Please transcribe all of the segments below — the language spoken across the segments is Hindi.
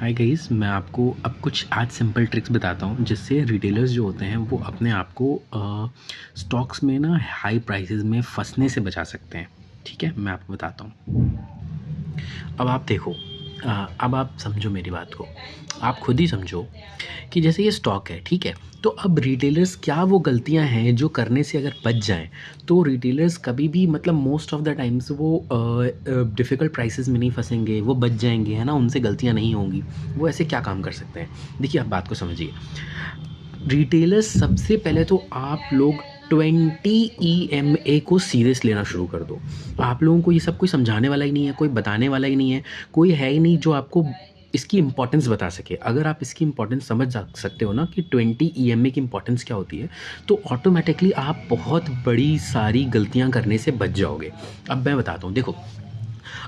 हाय गाइस, मैं आपको अब कुछ आज सिंपल ट्रिक्स बताता हूँ जिससे रिटेलर्स जो होते हैं वो अपने आप को स्टॉक्स में ना हाई प्राइसेस में फंसने से बचा सकते हैं। ठीक है, मैं आपको बताता हूँ। अब आप देखो, अब आप समझो मेरी बात को। आप खुद ही समझो कि जैसे ये स्टॉक है, ठीक है? तो अब रिटेलर्स क्या वो गलतियां हैं जो करने से अगर बच जाएं, तो रिटेलर्स कभी भी मतलब मोस्ट ऑफ द टाइम्स वो डिफ़िकल्ट प्राइसेस में नहीं फंसेंगे, वो बच जाएंगे, है ना? उनसे गलतियां नहीं होंगी। वो ऐसे क्या काम कर सकते हैं? देखिए, आप बात को समझिए। रिटेलर्स सबसे पहले तो आप लोग 20 EMA को सीरियस लेना शुरू कर दो। आप लोगों को ये सब कोई समझाने वाला ही नहीं है, कोई बताने वाला ही नहीं है, कोई है ही नहीं जो आपको इसकी इम्पोर्टेंस बता सके। अगर आप इसकी इम्पोर्टेंस समझ सकते हो ना कि 20 EMA की इम्पोर्टेंस क्या होती है, तो ऑटोमेटिकली आप बहुत बड़ी सारी गलतियां करने से बच जाओगे। अब मैं बताता हूँ, देखो,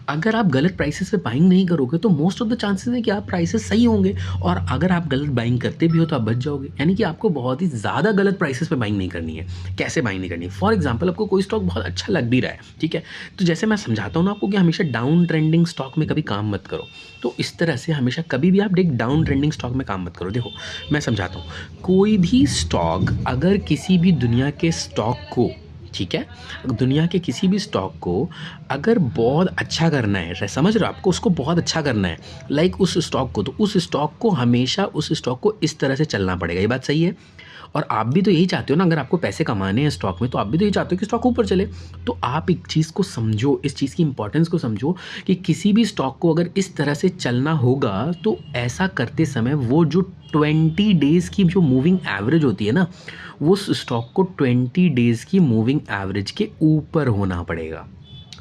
अगर आप गलत प्राइसेस पे बाइंग नहीं करोगे तो मोस्ट ऑफ द चांसेस है कि आप प्राइसेस सही होंगे, और अगर आप गलत बाइंग करते भी हो तो आप बच जाओगे। यानी कि आपको बहुत ही ज़्यादा गलत प्राइसेस पे बाइंग नहीं करनी है। कैसे बाइंग नहीं करनी है? फॉर एग्जाम्पल, आपको कोई स्टॉक बहुत अच्छा लग भी रहा है, ठीक है, तो जैसे मैं समझाता हूँ ना आपको कि हमेशा डाउन ट्रेंडिंग स्टॉक में कभी काम मत करो। तो इस तरह से हमेशा कभी भी आप एक डाउन ट्रेंडिंग स्टॉक में काम मत करो। देखो, मैं समझाता हूँ। कोई भी स्टॉक अगर किसी भी दुनिया के स्टॉक को, ठीक है, दुनिया के किसी भी स्टॉक को अगर बहुत अच्छा करना है, समझ रहे हो? आपको उसको बहुत अच्छा करना है, लाइक उस स्टॉक को, तो उस स्टॉक को हमेशा उस स्टॉक को इस तरह से चलना पड़ेगा। ये बात सही है? और आप भी तो यही चाहते हो ना, अगर आपको पैसे कमाने हैं स्टॉक में तो आप भी तो यही चाहते हो कि स्टॉक ऊपर चले। तो आप एक चीज़ को समझो, इस चीज़ की इंपॉर्टेंस को समझो कि किसी भी स्टॉक को अगर इस तरह से चलना होगा तो ऐसा करते समय वो जो 20 डेज़ की जो मूविंग एवरेज होती है ना, वो उस स्टॉक को 20 डेज़ की मूविंग एवरेज के ऊपर होना पड़ेगा।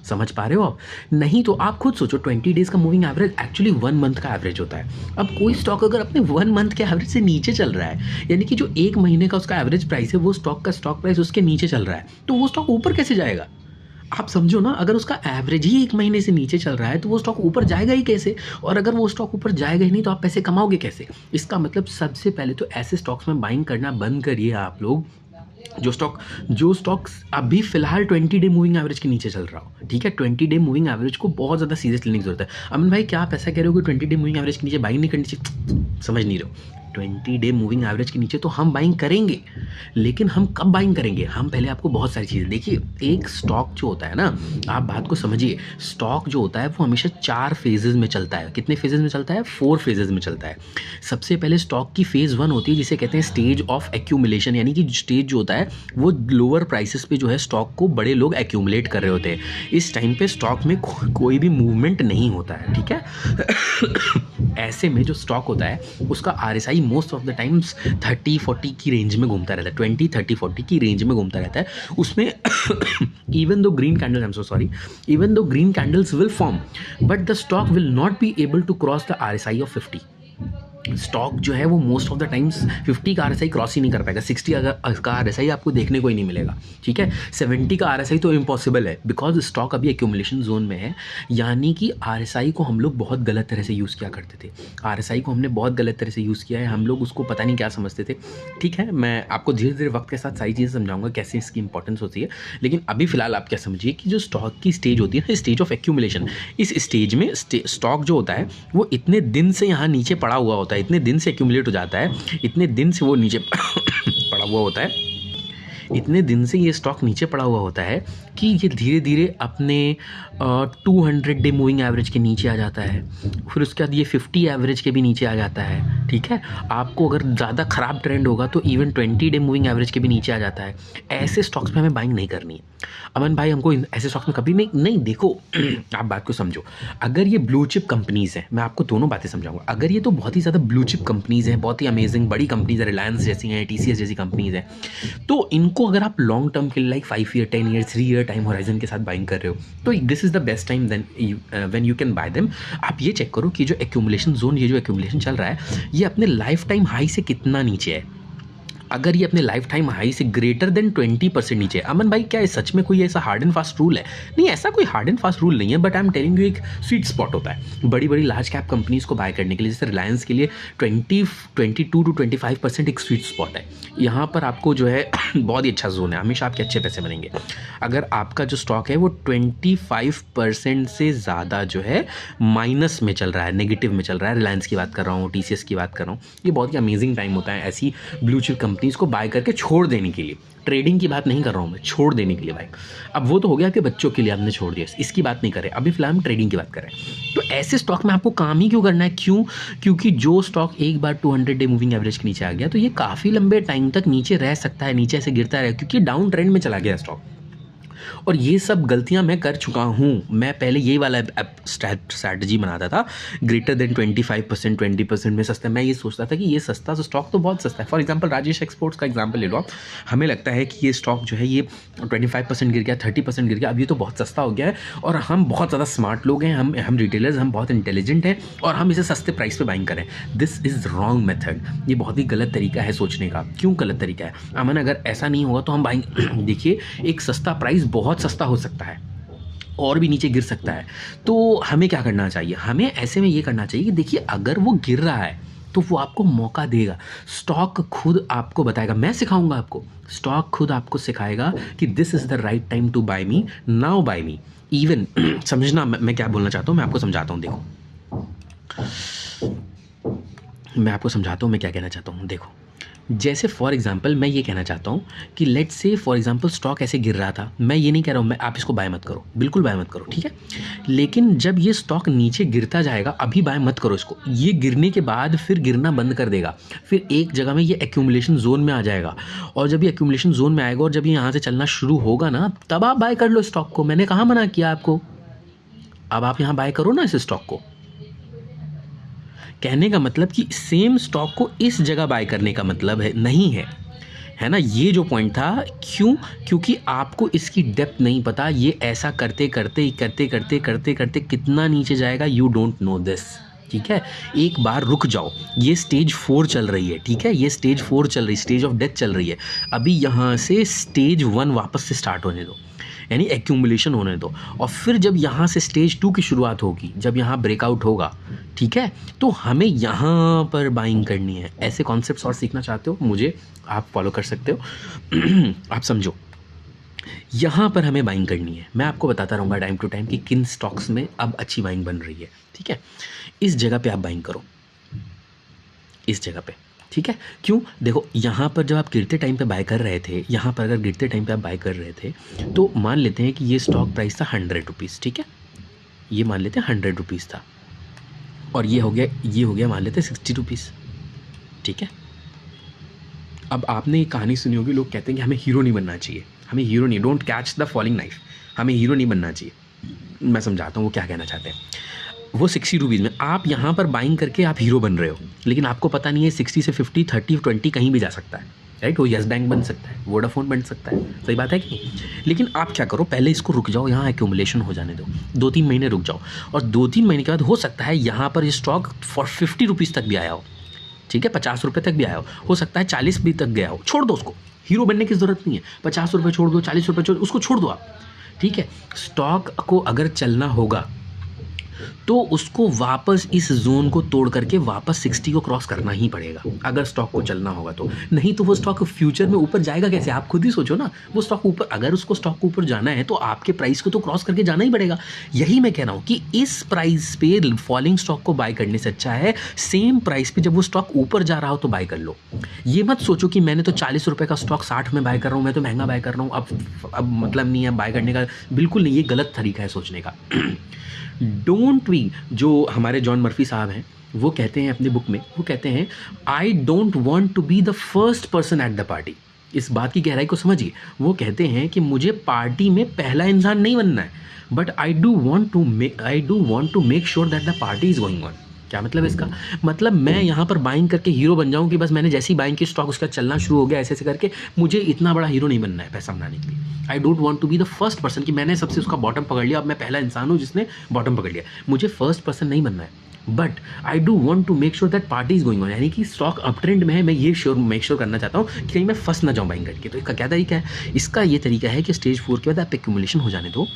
समझ पा रहे हो आप? नहीं तो आप खुद सोचो, 20 डेज़ का मूविंग एवरेज एक्चुअली 1 मंथ का एवरेज होता है। अब कोई स्टॉक अगर अपने 1 मंथ के एवरेज से नीचे चल रहा है, यानी कि जो 1 महीने का उसका एवरेज प्राइस है, वो स्टॉक का स्टॉक प्राइस उसके नीचे चल रहा है, तो वो स्टॉक ऊपर कैसे जाएगा? आप समझो ना, अगर उसका एवरेज ही 1 महीने से नीचे चल रहा है तो वो स्टॉक ऊपर जाएगा ही कैसे? और अगर वो स्टॉक ऊपर जाएगा ही नहीं तो आप पैसे कमाओगे कैसे? इसका मतलब सबसे पहले तो ऐसे स्टॉक्स में बाइंग करना बंद करिए आप लोग, जो स्टॉक्स अभी फिलहाल 20 डे मूविंग एवरेज के नीचे चल रहा हो। ठीक है, 20 डे मूविंग एवरेज को बहुत ज़्यादा सीरियस लेने की जरूरत है। अमन भाई, क्या आप ऐसा कह रहे हो कि 20 डे मूविंग एवरेज के नीचे बाइंग नहीं करनी चाहिए? समझ नहीं रहे हो। 20 डे मूविंग एवरेज के नीचे तो हम बाइंग करेंगे, लेकिन हम कब बाइंग करेंगे? हम पहले आपको बहुत सारी चीज़ें देखिए। एक स्टॉक जो होता है ना, आप बात को समझिए, स्टॉक जो होता है वो हमेशा 4 फेजेस में चलता है। कितने फेजेस में चलता है? 4 फेजेस में चलता है। सबसे पहले स्टॉक की फेज़ 1 होती है जिसे कहते हैं स्टेज ऑफ एक्यूमुलेशन, यानी कि स्टेज जो होता है वो लोअर प्राइसेस पे जो है स्टॉक को बड़े लोग एक्यूमुलेट कर रहे होते हैं। इस टाइम पे स्टॉक में कोई भी मूवमेंट नहीं होता है, ठीक है। ऐसे में जो स्टॉक होता है उसका RSI most of the times 30-40 की रेंज में घूमता रहता है, 20-30-40 की रेंज में घूमता रहता है। उसमें इवन दो green candles, I am so sorry, even दो green candles will form, but the stock will not be able to cross the RSI of 50। Stock जो है वो मोस्ट ऑफ द टाइम्स 50 का RSI क्रॉस ही नहीं कर पाएगा। 60 का RSI आपको देखने को ही नहीं मिलेगा, ठीक है। 70 का RSI तो इम्पॉसिबल है, बिकॉज स्टॉक अभी एक्यूमुलेशन जोन में है। यानी कि RSI को हम लोग बहुत गलत तरह से यूज़ किया करते थे। RSI को हमने बहुत गलत तरह से यूज़ किया है, हम लोग उसको पता नहीं क्या समझते थे। ठीक है, मैं आपको धीरे धीरे वक्त के साथ सारी चीज़ें समझाऊंगा कैसे इसकी इंपॉर्टेंस होती है, लेकिन अभी फिलहाल आप क्या समझिए कि जो स्टॉक की स्टेज होती है ना, स्टेज ऑफ एक्यूमुलेशन, इस स्टेज में स्टॉक जो होता है वो इतने दिन से यहाँ नीचे पड़ा हुआ होता है, इतने दिन से एक्यूमुलेट हो जाता है, इतने दिन से वो नीचे पड़ा हुआ होता है, इतने दिन से ये स्टॉक नीचे पड़ा हुआ होता है कि ये धीरे धीरे अपने 200 डे मूविंग एवरेज के नीचे आ जाता है। फिर उसके बाद ये 50 एवरेज के भी नीचे आ जाता है, ठीक है। आपको अगर ज़्यादा ख़राब ट्रेंड होगा तो इवन 20 डे मूविंग एवरेज के भी नीचे आ जाता है। ऐसे स्टॉक्स में हमें बाइंग नहीं करनी है। अमन भाई, हमको ऐसे स्टॉक्स में कभी नहीं देखो, आप बात को समझो। अगर ये ब्लू चिप कंपनीज़ हैं, मैं आपको दोनों बातें समझाऊंगा। अगर ये तो बहुत ही ज़्यादा ब्लू चिप कंपनीज़ हैं, बहुत ही अमेजिंग बड़ी कंपनीज़ हैं, रिलायंस जैसी हैं, TCS जैसी कंपनीज़ हैं, तो इनको अगर आप लॉन्ग टर्म के लिए like 5 year, 10 year, 3 year time horizon के साथ बाइंग कर रहे हो, तो this is the best time when you can buy them. आप ये चेक करो कि जो एक्यूमुलेशन जोन, ये जो एक्यूमुलेशन चल रहा है, ये अपने लाइफ टाइम हाई से कितना नीचे है। अगर ये अपने लाइफ टाइम हाई से ग्रेटर देन 20% नीचे है। अमन भाई, क्या है सच में कोई ऐसा हार्ड एंड फास्ट रूल है? नहीं, ऐसा कोई हार्ड एंड फास्ट रूल नहीं है, but I am telling you एक स्वीट स्पॉट होता है बड़ी बड़ी लार्ज कैप कंपनीज को बाय करने के लिए। जैसे रिलायंस के लिए 22 to 25% एक स्वीट स्पॉट है। यहाँ पर आपको जो है बहुत ही अच्छा जोन है, हमेशा आपके अच्छे पैसे बनेंगे। अगर आपका जो स्टॉक है वो 25% से ज़्यादा जो है माइनस में चल रहा है, नेगेटिव में चल रहा है, रिलायंस की बात कर रहा हूँ, TCS की बात कर रहा हूँ, ये बहुत ही अमेजिंग टाइम होता है ऐसी ब्लू चिप कंपनीज को बाय करके छोड़ देने के लिए। ट्रेडिंग की बात नहीं कर रहा हूँ मैं, छोड़ देने के लिए भाई। अब वो तो हो गया कि बच्चों के लिए आपने छोड़ दिया, इसकी बात नहीं कर रहे, अभी फिलहाल हम ट्रेडिंग की बात कर रहे हैं। तो ऐसे स्टॉक में आपको काम ही क्यों करना है? क्यों? क्योंकि जो स्टॉक एक बार 200 डे मूविंग एवरेज के नीचे आ गया तो ये काफ़ी लंबे टाइम तक नीचे रह सकता है, नीचे से गिरता रहे, क्योंकि डाउन ट्रेंड में चला गया स्टॉक। और ये सब गलतियां मैं कर चुका हूँ। मैं पहले यही वाला स्ट्रैटेजी बनाता था, ग्रेटर देन 25%, 20% में सस्ता। मैं ये सोचता था कि ये सस्ता, तो स्टॉक तो बहुत सस्ता है। फॉर एग्जांपल राजेश एक्सपोर्ट्स का एग्जांपल ले लो आप। हमें लगता है कि ये स्टॉक जो है ये 25% गिर गया, 30% गिर गया, अब ये तो बहुत सस्ता हो गया है और हम बहुत ज़्यादा स्मार्ट लोग हैं, हम रिटेलर्स, हम बहुत इंटेलिजेंट हैं और हम इसे सस्ते प्राइस पर बाइंग करें। This is wrong method. ये बहुत ही गलत तरीका है सोचने का। क्यों गलत तरीका है? अमन, अगर ऐसा नहीं होगा तो हम बाइंग देखिए, एक सस्ता प्राइस बहुत सस्ता हो सकता है और भी नीचे गिर सकता है। तो हमें क्या करना चाहिए? हमें ऐसे में ये करना चाहिए कि देखिए, अगर वो गिर रहा है तो वो आपको मौका देगा। स्टॉक खुद आपको बताएगा, मैं सिखाऊंगा आपको, स्टॉक खुद आपको सिखाएगा कि this is the right time to buy me, now buy me. Even समझना मैं क्या बोलना चाहता हूँ, मैं आपको समझाता हूँ। देखो, मैं आपको समझाता हूँ मैं क्या कहना चाहता हूँ। देखो, जैसे फॉर एग्जांपल मैं ये कहना चाहता हूँ कि let's say for example stock ऐसे गिर रहा था, मैं ये नहीं कह रहा हूँ मैं आप इसको बाय मत करो, बिल्कुल बाय मत करो, ठीक है। लेकिन जब ये स्टॉक नीचे गिरता जाएगा, अभी बाय मत करो इसको। ये गिरने के बाद फिर गिरना बंद कर देगा, फिर एक जगह में ये एक्यूमुलेशन जोन में आ जाएगा, और जब ये एक्यूमुलेशन जोन में आएगा और जब ये यहाँ से चलना शुरू होगा ना, तब आप बाय कर लो स्टॉक को। मैंने कहाँ मना किया आपको? अब आप यहाँ बाय करो ना इस स्टॉक को। कहने का मतलब कि सेम स्टॉक को इस जगह बाय करने का मतलब है नहीं है, है ना? ये जो पॉइंट था। क्यों? क्योंकि आपको इसकी डेप्थ नहीं पता। ये ऐसा करते करते करते करते करते करते कितना नीचे जाएगा, यू डोंट नो दिस, ठीक है। एक बार रुक जाओ, ये स्टेज 4 चल रही है, ठीक है, ये स्टेज 4 चल रही है, स्टेज ऑफ डेथ चल रही है। अभी यहाँ से स्टेज 1 वापस से स्टार्ट होने दो, यानी एक्यूमुलेशन होने दो, और फिर जब यहाँ से स्टेज 2 की शुरुआत होगी, जब यहाँ ब्रेकआउट होगा, ठीक है, तो हमें यहाँ पर बाइंग करनी है। ऐसे कॉन्सेप्ट्स और सीखना चाहते हो, मुझे आप फॉलो कर सकते हो। आप समझो, यहाँ पर हमें बाइंग करनी है। मैं आपको बताता रहूँगा टाइम टू टाइम कि किन स्टॉक्स में अब अच्छी बाइंग बन रही है, ठीक है। इस जगह पे आप बाइंग करो, इस जगह पे, ठीक है। क्यों? देखो, यहाँ पर जब आप गिरते टाइम पे बाय कर रहे थे, यहाँ पर अगर गिरते टाइम पे आप बाय कर रहे थे, तो मान लेते हैं कि ये स्टॉक प्राइस था 100 रुपीज़, ठीक है, ये मान लेते हैं 100 रुपीज़ था, और ये हो गया मान लेते हैं 60 रुपीज़, ठीक है। अब आपने ये कहानी सुनी होगी, लोग कहते हैं कि हमें हीरो नहीं बनना चाहिए, हमें हीरो नहीं, don't catch the falling knife, हमें हीरो नहीं बनना चाहिए। मैं समझाता हूँ वो क्या कहना चाहते हैं। वो 60 रुपीज़ में आप यहाँ पर बाइंग करके आप हीरो बन रहे हो, लेकिन आपको पता नहीं है 60 से 50, 30, 20 कहीं भी जा सकता है, राइट। वो यस बैंक बन सकता है, वोडाफोन बन सकता है, सही बात है कि नहीं? लेकिन आप क्या करो, पहले इसको रुक जाओ, यहाँ एक्यूमुलेशन हो जाने दो, 2-3 महीने रुक जाओ, और 2-3 महीने के बाद हो सकता है यहाँ पर ये स्टॉक 50 रुपीज़ तक भी आया हो, ठीक है, 50 रुपये तक भी आया हो सकता है 40 भी तक गया हो। छोड़ दो उसको, हीरो बनने की ज़रूरत नहीं है। 50 रुपये छोड़ दो, 40 रुपये उसको छोड़ दो आप, ठीक है। स्टॉक को अगर चलना होगा तो उसको वापस इस जोन को तोड़ करके वापस 60 को क्रॉस करना ही पड़ेगा, अगर स्टॉक को चलना होगा तो। नहीं तो वो स्टॉक फ्यूचर में ऊपर जाएगा कैसे? आप खुद ही सोचो ना। वो स्टॉक ऊपर, अगर उसको स्टॉक को ऊपर जाना है तो आपके प्राइस को तो क्रॉस करके जाना ही पड़ेगा। यही मैं कह रहा हूँ कि इस प्राइस पे फॉलिंग स्टॉक को बाय करने से अच्छा है सेम प्राइस पे जब वो स्टॉक ऊपर जा रहा हो तो बाय कर लो। ये मत सोचो कि मैंने तो 40 रुपये का स्टॉक 60 में बाय कर रहा हूँ, मैं तो महंगा बाय कर रहा हूँ, अब मतलब नहीं है बाय करने का। बिल्कुल नहीं, ये गलत तरीका है सोचने का। डोंट वी, जो हमारे जॉन मर्फी साहब हैं, वो कहते हैं अपनी बुक में, वो कहते हैं I don't want to be the first person at the party. इस बात की गहराई को समझिए। वो कहते हैं कि मुझे पार्टी में पहला इंसान नहीं बनना है, but I do want to make sure that the party is going on. क्या मतलब इसका? मतलब मैं यहाँ पर बाइंग करके हीरो बन जाऊँ कि बस मैंने जैसी बाइंग की स्टॉक उसका चलना शुरू हो गया ऐसे ऐसे करके, मुझे इतना बड़ा हीरो नहीं बनना है पैसा बनाने के लिए। I don't want to be the first person कि मैंने सबसे उसका बॉटम पकड़ लिया, अब मैं पहला इंसान हूँ जिसने बॉटम पकड़ लिया। मुझे फर्स्ट पर्सन नहीं बनना है, but I do want to make sure that party is going on, यानी कि स्टॉक अप ट्रेंड में है, मैं ये मेक श्योर करना चाहता हूँ कि कहीं मैं फंस ना जाऊँ बाइंग करके। तो इसका क्या तरीका है? इसका ये तरीका है कि स्टेज 4 के बाद आप एक्यूमुलेशन हो जाने दो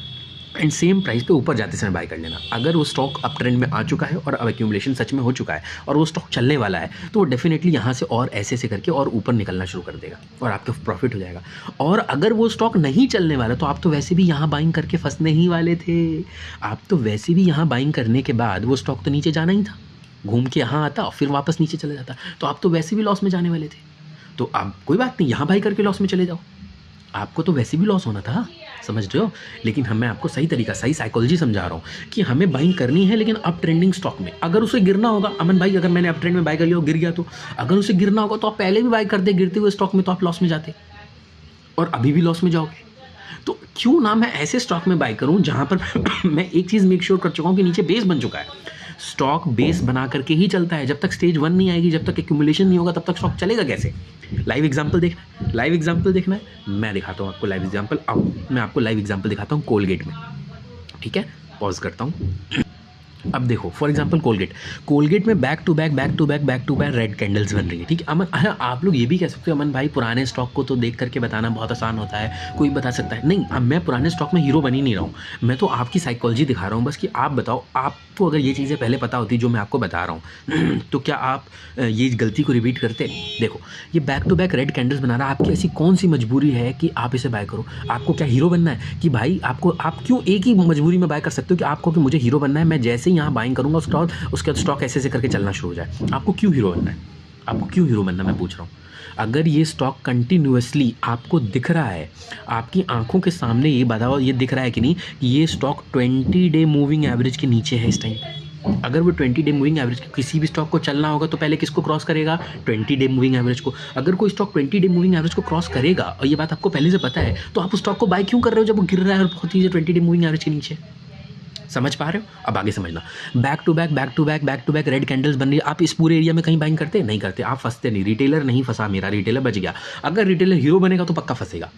एंड सेम प्राइस पे ऊपर जाते समय बाय कर लेना। अगर वो स्टॉक अप ट्रेंड में आ चुका है और अब एक्यूमुलेशन सच में हो चुका है और वो स्टॉक चलने वाला है, तो वो डेफिनेटली यहाँ से और ऐसे करके और ऊपर निकलना शुरू कर देगा और आपका प्रॉफिट हो जाएगा। और अगर वो स्टॉक नहीं चलने वाला तो आप तो वैसे भी यहाँ बाइंग करके फंसने ही वाले थे। आप तो वैसे भी यहाँ बाइंग करने के बाद वो स्टॉक तो नीचे जाना ही था, घूम के यहाँ आता और फिर वापस नीचे चला जाता, तो आप तो वैसे भी लॉस में जाने वाले थे। तो आप कोई बात नहीं, यहाँ बाई करके लॉस में चले जाओ, आपको तो वैसे भी लॉस होना था, समझ रहे हो। लेकिन मैं आपको सही तरीका, सही साइकोलॉजी समझा रहा हूँ कि हमें बाइंग करनी है, लेकिन अप ट्रेंडिंग स्टॉक में। अगर उसे गिरना होगा, अमन भाई अगर मैंने अप ट्रेंड में बाय कर लिया और गिर गया, तो अगर उसे गिरना होगा तो आप पहले भी बाय कर दे गिरते हुए स्टॉक में, तो आप लॉस में जाते और अभी भी लॉस में जाओगे। तो क्यों ना मैं ऐसे स्टॉक में बाय करूं जहां पर मैं एक चीज़ मेक श्योर कर चुका हूं कि नीचे बेस बन चुका है। स्टॉक बेस बना करके ही चलता है, जब तक स्टेज 1 नहीं आएगी, जब तक एक्यूमुलेशन नहीं होगा, तब तक स्टॉक चलेगा कैसे? लाइव एग्जांपल देखना है, मैं दिखाता हूँ आपको लाइव एग्जांपल। आओ मैं आपको लाइव एग्जांपल दिखाता हूँ कोलगेट में, ठीक है। पॉज करता हूँ। अब देखो फॉर एग्जांपल कोलगेट में back to back red candles बन रही है, ठीक है। अमन आप लोग ये भी कह सकते हो अमन भाई पुराने स्टॉक को तो देख करके बताना बहुत आसान होता है, कोई बता सकता है। नहीं, अब मैं पुराने स्टॉक में हीरो बन ही नहीं रहा हूँ, मैं तो आपकी साइकोलॉजी दिखा रहा हूँ बस कि आप बताओ, आपको अगर ये चीज़ें पहले पता होती जो मैं आपको बता रहा हूँ तो क्या आप ये गलती को रिपीट करते? देखो ये back to back red candles बना रहा है, आपकी ऐसी कौन सी मजबूरी है कि आप इसे बाय करो? आपको क्या हीरो बनना है कि भाई आप क्यों एक ही मजबूरी में बाय कर सकते हो कि आपको कि मुझे हीरो बनना है, मैं जैसे यहाँ बाइंग करूँगा उसके बाद स्टॉक ऐसे करके चलना शुरू हो जाए। आपको क्यों हीरो बनना है? मैं पूछ रहा हूँ। अगर ये स्टॉक कंटिन्यूअसली आपको दिख रहा है, आपकी आंखों के सामने ये बताओ, ये दिख रहा है कि नहीं कि ये स्टॉक 20 डे मूविंग एवरेज के नीचे है इस टाइम। अगर वो 20 डे मूविंग एवरेज किसी भी स्टॉक को चलना होगा तो पहले किसको क्रॉस करेगा? 20 डे मूविंग एवरेज को। अगर कोई स्टॉक 20 डे मूविंग एवरेज को क्रॉस करेगा और ये बात आपको पहले से पता है, तो आप उस स्टॉक को बाय क्यों कर रहे हो जब वो गिर रहा है और बहुत चीज़ें 20 डे मूविंग एवरेज के नीचे? समझ पा रहे हो? अब आगे समझना। Back to back red candles बन रही है, आप इस पूरे एरिया में कहीं बाइंग करते? नहीं करते, आप फंसते नहीं। रिटेलर नहीं फंसा, मेरा रिटेलर बच गया। अगर रिटेलर हीरो बनेगा तो पक्का फंसेगा,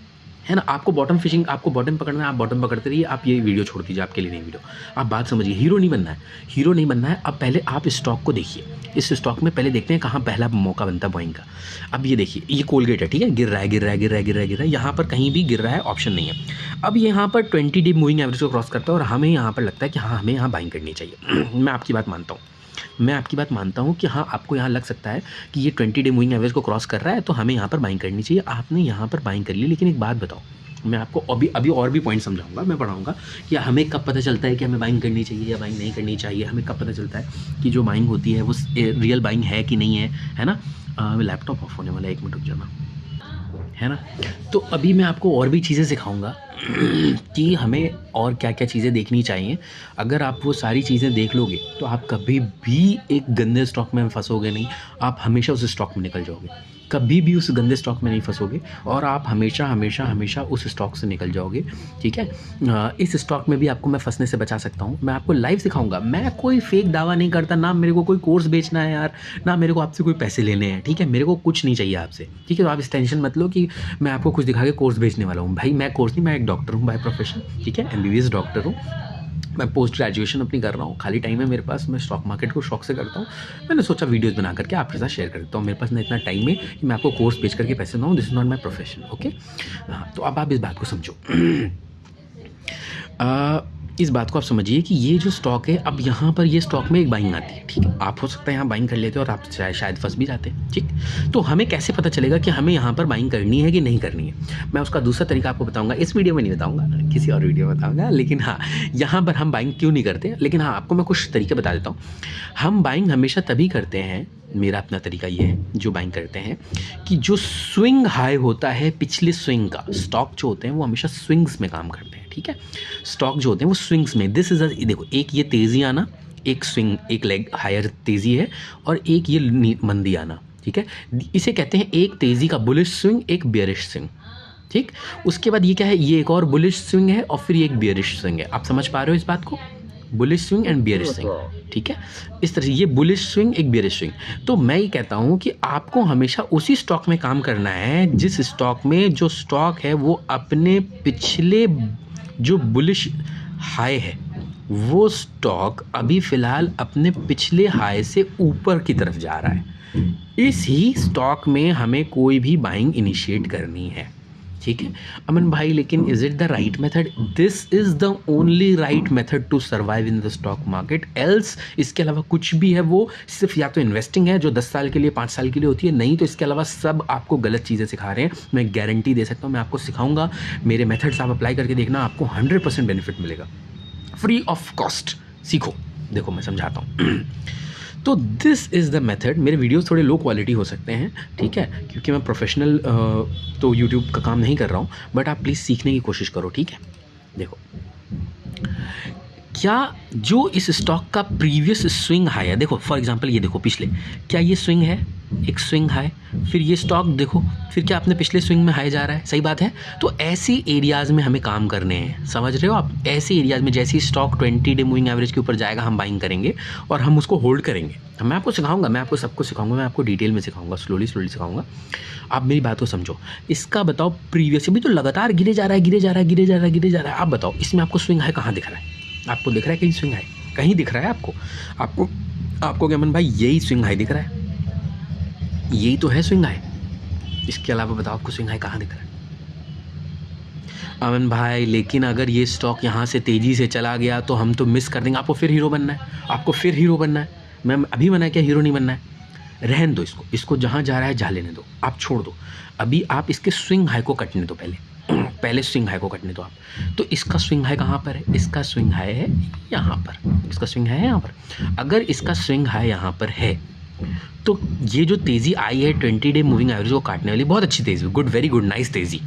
है ना। आपको बॉटम फिशिंग, आपको बॉटम पकड़ना है, आप बॉटम पकड़ते रहिए। आप ये वीडियो छोड़ दीजिए, आपके लिए नहीं वीडियो। आप बात समझिए, हीरो नहीं बनना है। अब पहले आप इस स्टॉक को देखिए, इस स्टॉक में पहले देखते हैं कहाँ पहला मौका बनता है बाइंग का। अब ये देखिए, ये कोलगेट है, ठीक है, गिर रहा है, यहाँ पर कहीं भी गिर रहा है, ऑप्शन नहीं है। अब यहाँ पर 20 डे मूविंग एवरेज को क्रॉस करता है और हमें यहाँ पर लगता है कि हाँ हमें यहाँ बाइंग करनी चाहिए। मैं आपकी बात मानता हूँ कि हाँ आपको यहाँ लग सकता है कि ये 20 डे मूविंग एवरेज को क्रॉस कर रहा है तो हमें यहाँ पर बाइंग करनी चाहिए। आपने यहाँ पर बाइंग कर ली, लेकिन एक बात बताओ, मैं आपको अभी और भी पॉइंट समझाऊंगा, मैं पढ़ाऊंगा कि हमें कब पता चलता है कि हमें बाइंग करनी चाहिए या बाइंग नहीं करनी चाहिए। हमें कब पता चलता है कि जो बाइंग होती है वो रियल बाइंग है कि नहीं है ना। लैपटॉप ऑफ होने वाला है, 1 मिनट रुक जाना, है ना। तो अभी मैं आपको और भी चीज़ें सिखाऊंगा कि हमें और क्या क्या चीज़ें देखनी चाहिए। अगर आप वो सारी चीज़ें देख लोगे तो आप कभी भी एक गंदे स्टॉक में फंसोगे नहीं, आप हमेशा उस स्टॉक में निकल जाओगे। कभी भी उस गंदे स्टॉक में नहीं फंसोगे और आप हमेशा उस स्टॉक से निकल जाओगे, ठीक है। इस स्टॉक में भी आपको मैं फंसने से बचा सकता हूँ। मैं आपको लाइव सिखाऊंगा, मैं कोई फेक दावा नहीं करता, ना मेरे को कोई कोर्स बेचना है यार, ना मेरे को आपसे कोई पैसे लेने हैं, ठीक है। मेरे को कुछ नहीं चाहिए आपसे, ठीक है। तो आप इस टेंशन मत लो कि मैं आपको कुछ दिखा के कोर्स बेचने वाला हूँ। भाई मैं कोर्स नहीं, मैं एक डॉक्टर हूँ बाय प्रोफेशन, ठीक है, MBBS डॉक्टर हूँ। मैं पोस्ट ग्रेजुएशन अपनी कर रहा हूँ, खाली टाइम है मेरे पास, मैं स्टॉक मार्केट को शौक से करता हूँ। मैंने सोचा वीडियोस बना करके आपके साथ शेयर कर देता हूँ। मेरे पास ना इतना टाइम है कि मैं आपको कोर्स बेच करके पैसे दूँ, this is not my profession, okay. हाँ, तो अब आप इस बात को समझो। इस बात को आप समझिए कि ये जो स्टॉक है, अब यहाँ पर ये स्टॉक में एक बाइंग आती है, ठीक है। आप हो सकता है यहाँ बाइंग कर लेते हो और आप शायद फंस भी जाते हैं, ठीक। तो हमें कैसे पता चलेगा कि हमें यहाँ पर बाइंग करनी है कि नहीं करनी है? मैं उसका दूसरा तरीका आपको बताऊंगा, इस वीडियो में नहीं बताऊंगा, किसी और वीडियो में बताऊंगा। लेकिन हाँ, यहाँ पर हम बाइंग क्यों नहीं करते, लेकिन हाँ आपको मैं कुछ तरीके बता देता हूँ। हम बाइंग हमेशा तभी करते हैं, मेरा अपना तरीका ये है जो बाइंग करते हैं, कि जो स्विंग हाई होता है पिछले स्विंग का, स्टॉक जो होते हैं वो हमेशा स्विंग्स में काम करते हैं, ठीक है। स्टॉक जो होते हैं वो स्विंग्स में, दिस इज देखो, एक ये तेज़ी आना, एक स्विंग, एक लेग हायर तेज़ी है और एक ये मंदी आना, ठीक है। इसे कहते हैं एक तेज़ी का बुलिश स्विंग, एक बेयरिश स्विंग, ठीक। उसके बाद ये क्या है, ये एक और बुलिश स्विंग है और फिर ये एक बेयरिश स्विंग है। आप समझ पा रहे हो इस बात को? Bullish swing and bearish swing, ठीक है। इस तरह से ये बुलिश स्विंग, एक बेयरिश स्विंग। तो मैं ये कहता हूँ कि आपको हमेशा उसी स्टॉक में काम करना है जिस स्टॉक में जो स्टॉक है वो अपने पिछले जो बुलिश हाई है, वो स्टॉक अभी फ़िलहाल अपने पिछले हाई से ऊपर की तरफ जा रहा है। इस ही स्टॉक में हमें कोई भी बाइंग इनिशिएट करनी है, ठीक है अमन भाई। लेकिन is it the right method? This is the only right method to survive in the stock market, else इसके अलावा कुछ भी है वो सिर्फ या तो इन्वेस्टिंग है जो 10 साल के लिए 5 साल के लिए होती है, नहीं तो इसके अलावा सब आपको गलत चीज़ें सिखा रहे हैं। मैं गारंटी दे सकता हूँ, मैं आपको सिखाऊंगा, मेरे मेथड्स आप अप्लाई करके देखना, आपको 100% बेनिफिट मिलेगा, फ्री ऑफ कॉस्ट। सीखो, देखो मैं समझाता हूँ। तो दिस इज़ द मेथड। मेरे वीडियोस थोड़े लो क्वालिटी हो सकते हैं, ठीक है, क्योंकि मैं प्रोफेशनल तो यूट्यूब का काम नहीं कर रहा हूँ, बट आप प्लीज़ सीखने की कोशिश करो, ठीक है। देखो, क्या जो इस स्टॉक का प्रीवियस स्विंग हाई है, देखो फॉर एग्जांपल ये देखो पिछले, क्या ये स्विंग है, एक स्विंग हाई, फिर ये स्टॉक देखो, फिर क्या अपने पिछले स्विंग में हाई जा रहा है, सही बात है। तो ऐसे एरियाज़ में हमें काम करने हैं, समझ रहे हो आप। ऐसे एरियाज़ में जैसे स्टॉक 20 डे मूविंग एवरेज के ऊपर जाएगा हम बाइंग करेंगे और हम उसको होल्ड करेंगे। मैं आपको सिखाऊंगा, मैं आपको सबको सिखाऊंगा, मैं आपको डिटेल में सिखाऊंगा, स्लोली सिखाऊंगा। आप मेरी बात को समझो। इसका बताओ प्रीवियस भी तो लगातार गिरे जा रहा है, गिरे जा रहा है, गिरे जा रहा है, गिरे जा रहा है। आप बताओ इसमें आपको स्विंग हाई कहाँ दिख रहा है? आपको दिख रहा है कहीं स्विंग हाई? कहीं दिख रहा है आपको क्या अमन भाई यही स्विंग हाई दिख रहा है? यही तो है स्विंग हाई। इसके अलावा बताओ आपको स्विंग हाई कहाँ दिख रहा है? अमन भाई लेकिन अगर ये स्टॉक यहाँ से तेज़ी से चला गया तो हम तो मिस कर देंगे। आपको फिर हीरो बनना है, आपको फिर हीरो बनना है। मैं अभी मना क्या हीरो नहीं बनना है? रहन दो इसको जहाँ जा रहा है जा लेने दो, आप छोड़ दो। अभी आप इसके स्विंग हाई को कटने दो, पहले स्विंग हाई को कटने दो आप। तो इसका स्विंग हाई कहाँ पर है? इसका स्विंग हाई है यहाँ पर, इसका स्विंग हाई है यहाँ पर। अगर इसका स्विंग हाई यहाँ पर है तो ये जो तेज़ी आई है 20 डे मूविंग एवरेज को काटने वाली, बहुत अच्छी तेज़ी, गुड, वेरी गुड, नाइस तेज़ी।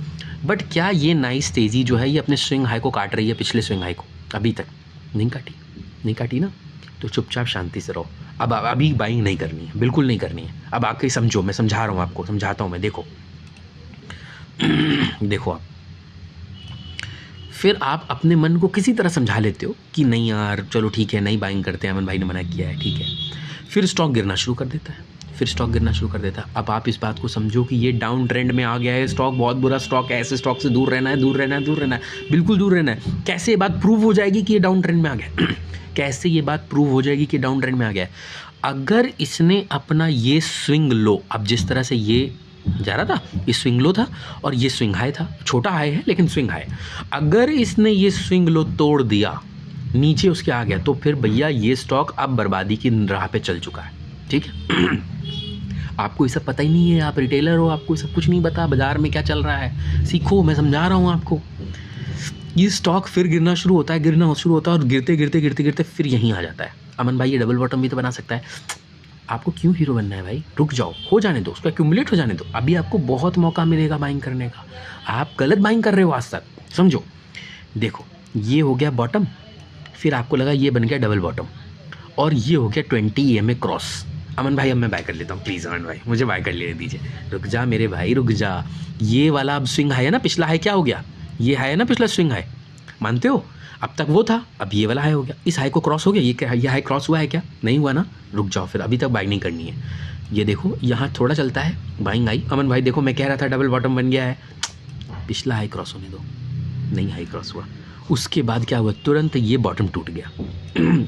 बट क्या ये नाइस तेज़ी जो है ये अपने स्विंग हाई को काट रही है, पिछले स्विंग हाई को? अभी तक नहीं काटी ना। तो चुपचाप शांति से रहो। अब अभी बाइंग नहीं करनी है, बिल्कुल नहीं करनी है। अब आके समझो, मैं समझा रहा हूँ आपको, समझाता हूँ मैं। देखो आप फिर आप अपने मन को किसी तरह समझा लेते हो कि नहीं यार चलो ठीक है, नहीं बाइंग करते हैं, अमन भाई ने मना किया है, ठीक है। फिर स्टॉक गिरना शुरू कर देता है, अब आप इस बात को समझो कि ये डाउन ट्रेंड में आ गया है स्टॉक, बहुत बुरा स्टॉक है, ऐसे स्टॉक से दूर रहना है, बिल्कुल दूर रहना है। कैसे ये बात प्रूव हो जाएगी कि ये डाउन ट्रेंड में आ गया? कैसे ये बात प्रूव हो जाएगी कि डाउन ट्रेंड में आ गया है? अगर इसने अपना ये स्विंग लो, अब जिस तरह से ये जा रहा था, ये स्विंग लो था और ये स्विंग हाई था, छोटा हाई है लेकिन स्विंग हाई, अगर इसने ये स्विंग लो तोड़ दिया, नीचे उसके आ गया, तो फिर भैया ये स्टॉक अब बर्बादी की राह पे चल चुका है, ठीक है। आपको ये सब पता ही नहीं है, आप रिटेलर हो, आपको सब कुछ नहीं पता बाजार में क्या चल रहा है। सीखो, मैं समझा रहा हूँ आपको। ये स्टॉक फिर गिरना शुरू होता है और गिरते फिर यहीं आ जाता है। अमन भाई ये डबल बॉटम भी तो बना सकता है। आपको क्यों हीरो बनना है भाई? रुक जाओ, हो जाने दो, उसको एक्यूमुलेट हो जाने दो। अभी आपको बहुत मौका मिलेगा बाइंग करने का। आप गलत बाइंग कर रहे हो आज तक, समझो। देखो ये हो गया बॉटम, फिर आपको लगा ये बन गया डबल बॉटम, और ये हो गया 20 EMA क्रॉस। अमन भाई अब मैं बाय कर लेता हूँ, प्लीज़ अमन भाई मुझे बाय कर लेने दीजिए। रुक जा मेरे भाई, रुक जा। ये वाला अब स्विंग हाई है ना, पिछला हाई क्या हो गया? ये हाई है ना पिछला स्विंग हाई, मानते हो? अब तक वो था, अब ये वाला हाई हो गया, इस हाई को क्रॉस हो गया। ये हाई क्रॉस हुआ है क्या? नहीं हुआ ना। रुक जाओ फिर, अभी तक बाइंग नहीं करनी है। ये देखो यहाँ थोड़ा चलता है, बाइंग आई। अमन भाई देखो मैं कह रहा था डबल बॉटम बन गया है, पिछला हाई क्रॉस होने दो। नहीं हाई क्रॉस हुआ, उसके बाद क्या हुआ? तुरंत ये बॉटम टूट गया।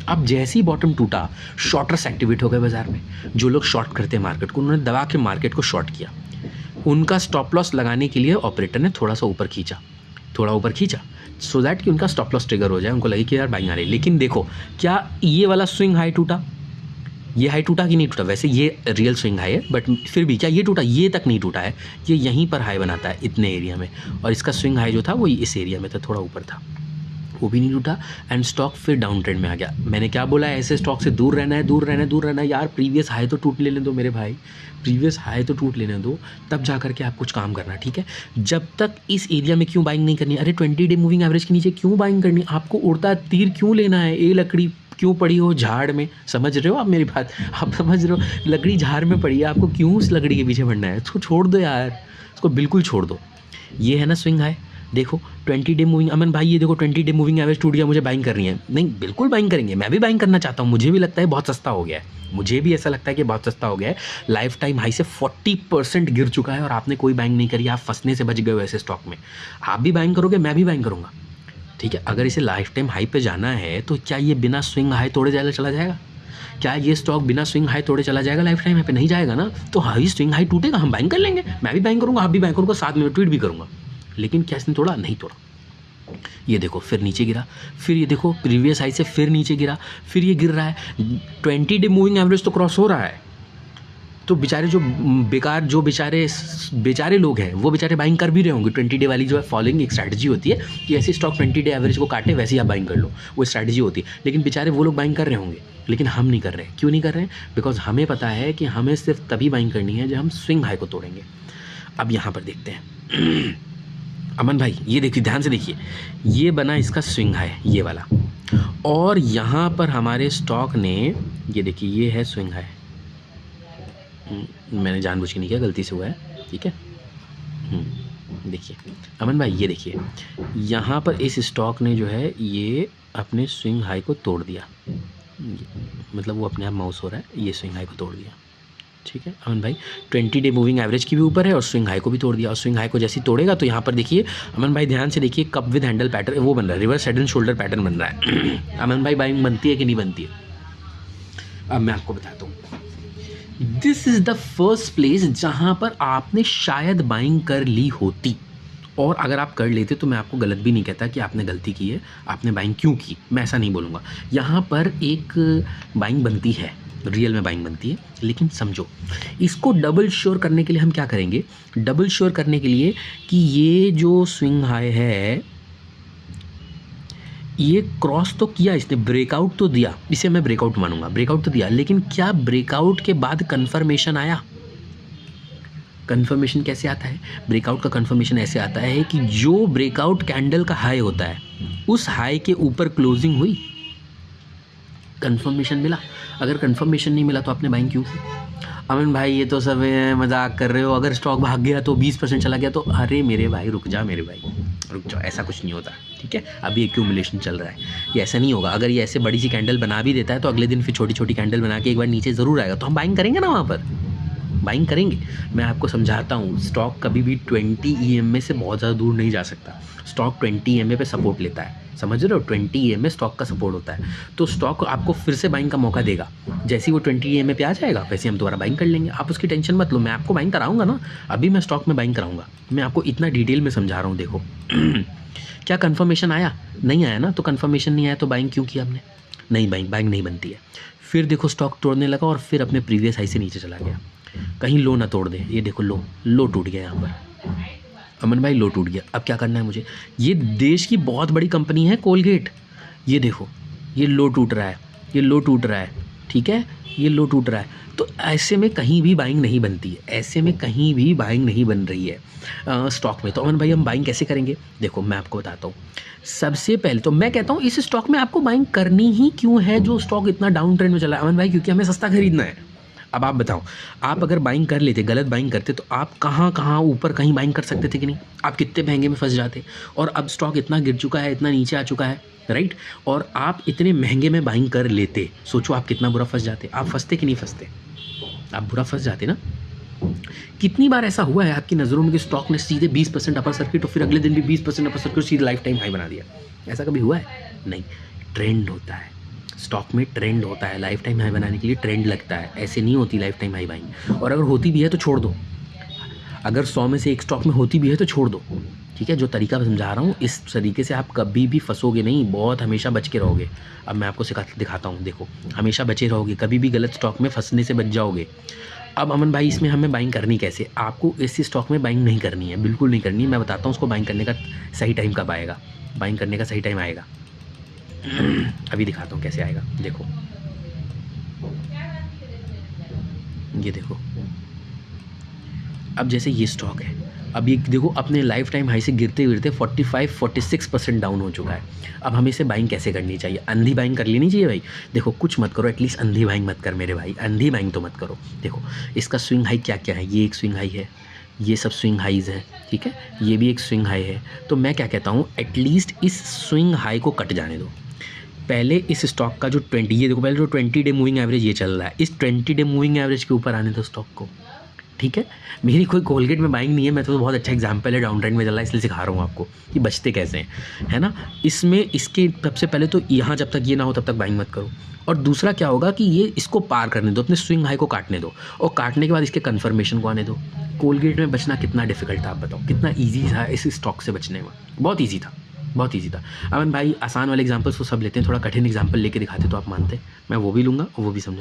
अब जैसे ही बॉटम टूटा, शॉर्टर्स एक्टिवेट हो गए बाजार में। जो लोग शॉर्ट करते हैं मार्केट को, उन्होंने दबा के मार्केट को शॉर्ट किया। उनका स्टॉप लॉस लगाने के लिए ऑपरेटर ने थोड़ा ऊपर खींचा सो दैट कि उनका स्टॉप लॉस ट्रिगर हो जाए, उनको लगे कि यार बाइंग आ रही है। लेकिन देखो क्या ये वाला स्विंग हाई टूटा? ये हाई टूटा कि नहीं टूटा? वैसे ये रियल स्विंग हाई है, बट फिर भी क्या ये टूटा? ये तक नहीं टूटा है, ये यहीं पर हाई बनाता है इतने एरिया में, और इसका स्विंग हाई जो था वो इस एरिया में था, थोड़ा ऊपर था, वो भी नहीं टूटा। एंड स्टॉक फिर डाउन ट्रेंड में आ गया। मैंने क्या बोला है? ऐसे स्टॉक से दूर रहना है यार। प्रीवियस हाई तो टूट लेने दो मेरे भाई, प्रीवियस हाई तो टूट लेने दो, तब जा करके आप कुछ काम करना, ठीक है। जब तक इस एरिया में क्यों बाइंग नहीं करनी? अरे 20 डे मूविंग एवरेज के नीचे क्यों बाइंग करनी? आपको उड़ता तीर क्यों लेना है? ये लकड़ी क्यों पड़ी हो झाड़ में? समझ रहे हो आप मेरी बात? आप समझ रहे हो? लकड़ी झाड़ में पड़ी है, आपको क्यों उस लकड़ी के पीछे बढ़ना है? उसको छोड़ दो यार, उसको बिल्कुल छोड़ दो। ये है ना स्विंग हाई, देखो 20 डे मूविंग। अमन भाई ये देखो 20 डे मूविंग एवरेज टूट गया, मुझे बाइंग करनी है। नहीं, बिल्कुल बाइंग करेंगे, मैं भी बाइंग करना चाहता हूँ। मुझे भी लगता है बहुत सस्ता हो गया है, मुझे भी ऐसा लगता है कि बहुत सस्ता हो गया है। लाइफ टाइम हाई से 40% गिर चुका है और आपने कोई बाइंग नहीं करी, आप फंसने से बच गए हो ऐसे स्टॉक में। आप भी बाइंग करोगे, मैं भी बाइंग करूँगा, ठीक है। अगर इसे लाइफ टाइम हाई पे जाना है तो क्या ये बिना स्विंग हाई तोड़े चला जाएगा? क्या ये स्टॉक बिना स्विंग हाई तोड़े चला जाएगा लाइफ टाइम हाई पे? नहीं जाएगा ना। तो हाई स्विंग हाई टूटेगा, हम बाइंग कर लेंगे, मैं भी बाइंग करूँगा, आप भी बाइंग करूँगा, साथ में ट्वीट भी करूँगा। लेकिन क्या इसने तोड़ा? नहीं तोड़ा। ये देखो फिर नीचे गिरा, फिर ये देखो प्रीवियस हाई से फिर नीचे गिरा, फिर ये गिर रहा है। 20 डे मूविंग एवरेज तो क्रॉस हो रहा है। तो बेचारे जो बेचारे लोग हैं वो बेचारे बाइंग कर भी रहे होंगे। 20 डे वाली जो है फॉलोइंग एक स्ट्रैटेजी होती है कि ऐसे स्टॉक 20 डे एवरेज को काटे वैसे ही आप बाइंग कर लो, वो स्ट्रैटेजी होती है। लेकिन बेचारे वो लोग बाइंग कर रहे होंगे, लेकिन हम नहीं कर रहे। क्यों नहीं कर रहे हैं? बिकॉज हमें पता है कि हमें सिर्फ तभी बाइंग करनी है जब हम स्विंग हाई को तोड़ेंगे। अब यहाँ पर देखते हैं अमन भाई, ये देखिए ध्यान से देखिए, ये बना इसका स्विंग हाई ये वाला, और यहाँ पर हमारे स्टॉक ने, ये देखिए ये है स्विंग हाई, मैंने जानबूझ के नहीं किया, गलती से हुआ है, ठीक है। देखिए अमन भाई, ये देखिए यहाँ पर इस स्टॉक ने जो है ये अपने स्विंग हाई को तोड़ दिया, मतलब वो अपने आप माउस हो रहा है, ये स्विंग हाई को तोड़ दिया, ठीक है अमन भाई। 20 डे मूविंग एवरेज की भी ऊपर है और स्विंग हाई को भी तोड़ दिया। और स्विंग हाई को जैसे ही तोड़ेगा तो यहाँ पर देखिए अमन भाई ध्यान से देखिए, कप विद हैंडल पैटर्न वो बन रहा है, reverse head and shoulder pattern बन रहा है। अमन भाई बाइंग बनती है कि नहीं बनती है? अब मैं आपको बताता हूँ, this is the first place जहाँ पर आपने शायद बाइंग कर ली होती, और अगर आप कर लेते तो मैं आपको गलत भी नहीं कहता कि आपने गलती की है, आपने बाइंग क्यों की, मैं ऐसा नहीं बोलूँगा। यहाँ पर एक बाइंग बनती है, रियल में बाइंग बनती है, लेकिन समझो इसको डबल श्योर करने के लिए हम क्या करेंगे? डबल श्योर करने के लिए कि ये जो स्विंग हाई है ये क्रॉस तो किया इसने, ब्रेकआउट तो दिया, इसे मैं ब्रेकआउट मानूंगा, ब्रेकआउट तो दिया, लेकिन क्या ब्रेकआउट के बाद कंफर्मेशन आया? कंफर्मेशन कैसे आता है? ब्रेकआउट का कंफर्मेशन ऐसे आता है कि जो ब्रेकआउट कैंडल का हाई होता है उस हाई के ऊपर क्लोजिंग हुई, कंफर्मेशन मिला। अगर कंफर्मेशन नहीं मिला तो आपने बाइंग क्यों की? अमन भाई ये तो सब मजाक कर रहे हो, अगर स्टॉक भाग गया तो 20% चला गया तो, अरे मेरे भाई रुक जा, मेरे भाई रुक जाओ, ऐसा कुछ नहीं होता, ठीक है। अभी एक्यूमुलेशन चल रहा है, ये ऐसा नहीं होगा। अगर ये ऐसे बड़ी सी कैंडल बना भी देता है तो अगले दिन फिर छोटी छोटी कैंडल बना के एक बार नीचे ज़रूर आएगा, तो हम बाइंग करेंगे ना, वहाँ पर बाइंग करेंगे। मैं आपको समझाता हूँ, स्टॉक कभी भी 20 EMA से बहुत ज़्यादा दूर नहीं जा सकता। स्टॉक 20 EMA पे सपोर्ट लेता है, समझ रहे हो? 20 EMA स्टॉक का सपोर्ट होता है, तो स्टॉक आपको फिर से बाइंग का मौका देगा। जैसे ही वो 20 EMA पे आ जाएगा वैसे हम दोबारा बाइंग कर लेंगे, आप उसकी टेंशन मत लो, मैं आपको बाइंग कराऊंगा ना, अभी मैं स्टॉक में बाइंग कराऊंगा, मैं आपको इतना डिटेल में समझा रहा हूँ। देखो क्या कन्फर्मेशन आया? नहीं आया ना, तो कन्फर्मेशन नहीं आया तो बाइंग क्यों किया हमने? नहीं, बाइंग नहीं बनती है। फिर देखो स्टॉक तोड़ने लगा और फिर अपने प्रीवियस हाई से नीचे चला गया, कहीं लो ना तोड़ दे। ये देखो लो टूट गया यहाँ पर, अमन भाई लो टूट गया। अब क्या करना है मुझे? ये देश की बहुत बड़ी कंपनी है कोलगेट, ये देखो ये लो टूट रहा है, ये लो टूट रहा है, ठीक है, ये लो टूट रहा है। तो ऐसे में कहीं भी बाइंग नहीं बनती है, ऐसे में कहीं भी बाइंग नहीं बन रही है स्टॉक में। तो अमन भाई हम बाइंग कैसे करेंगे? देखो मैं आपको बताता हूँ। सबसे पहले तो मैं कहता हूँ इस स्टॉक में आपको बाइंग करनी ही क्यों है, जो स्टॉक इतना डाउन ट्रेंड में चला है? अमन भाई क्योंकि हमें सस्ता खरीदना है। अब आप बताओ, आप अगर बाइंग कर लेते, गलत बाइंग करते, तो आप कहाँ ऊपर कहीं बाइंग कर सकते थे कि नहीं? आप कितने महंगे में फंस जाते। और अब स्टॉक इतना गिर चुका है, इतना नीचे आ चुका है, राइट, और आप इतने महंगे में बाइंग कर लेते, सोचो आप कितना बुरा फंस जाते। आप फंसते कि नहीं फंसते? आप बुरा फंस जाते ना। कितनी बार ऐसा हुआ है आपकी नज़रों में कि स्टॉक ने सीधे 20% अपर सर्किट और फिर अगले दिन भी 20% अपर सर्किट सीधे लाइफ टाइम हाई बना दिया? ऐसा कभी हुआ है? नहीं। ट्रेंड होता है स्टॉक में, ट्रेंड होता है, लाइफ टाइम हाई बनाने के लिए ट्रेंड लगता है, ऐसे नहीं होती लाइफ टाइम हाई बाइंग। और अगर होती भी है तो छोड़ दो, अगर 100 में से एक स्टॉक में होती भी है तो छोड़ दो, ठीक है। जो तरीका मैं समझा रहा हूँ इस तरीके से आप कभी भी फंसोगे नहीं, बहुत हमेशा बच के रहोगे। अब मैं आपको दिखाता हूँ, देखो हमेशा बचे रहोगे, कभी भी गलत स्टॉक में फंसने से बच जाओगे। अब अमन भाई इसमें हमें बाइंग करनी कैसे? आपको इस स्टॉक में बाइंग नहीं करनी है, बिल्कुल नहीं करनी है। मैं बताता हूँ उसको बाइंग करने का सही टाइम कब आएगा, बाइंग करने का सही टाइम आएगा, अभी दिखाता हूँ कैसे आएगा। देखो ये देखो, अब जैसे ये स्टॉक है, अब ये देखो अपने लाइफ टाइम हाई से गिरते गिरते 45-46% डाउन हो चुका है। अब हमें इसे बाइंग कैसे करनी चाहिए? अंधी बाइंग कर लेनी चाहिए भाई। देखो कुछ मत करो, एटलीस्ट अंधी बाइंग मत कर मेरे भाई, अंधी बाइंग तो मत करो। देखो इसका स्विंग हाई क्या क्या है, ये एक स्विंग हाई है, ये सब स्विंग हाईज है, ठीक है, ये भी एक स्विंग हाई है। तो मैं क्या कहता हूँ, एटलीस्ट इस स्विंग हाई को कट जाने दो। पहले इस स्टॉक का जो 20, ये देखो पहले जो 20 डे मूविंग एवरेज ये चल रहा है, इस 20 डे मूविंग एवरेज के ऊपर आने दो स्टॉक को, ठीक है, मेरी कोई कोलगेट में बाइंग नहीं है, मैं तो बहुत अच्छा एग्जांपल है, डाउन ट्रेंड में चल रहा है इसलिए सिखा रहा हूँ आपको कि बचते कैसे हैं, है ना। इसमें इसके सबसे पहले तो यहाँ जब तक ये ना हो तब तक बाइंग मत करो, और दूसरा क्या होगा कि ये इसको पार करने दो, अपने स्विंग हाई को काटने दो, और काटने के बाद इसके कन्फर्मेशन को आने दो। कोलगेट में बचना कितना डिफिकल्ट था आप बताओ, कितना ईजी था इस स्टॉक से बचने में, बहुत ईजी था, बहुत ईजी था। अमन भाई आसान वाले एग्जाम्पल्स तो सब लेते हैं, थोड़ा कठिन एग्जाम्पल लेके दिखाते तो आप मानते, मैं वो भी लूँगा और वो भी समझा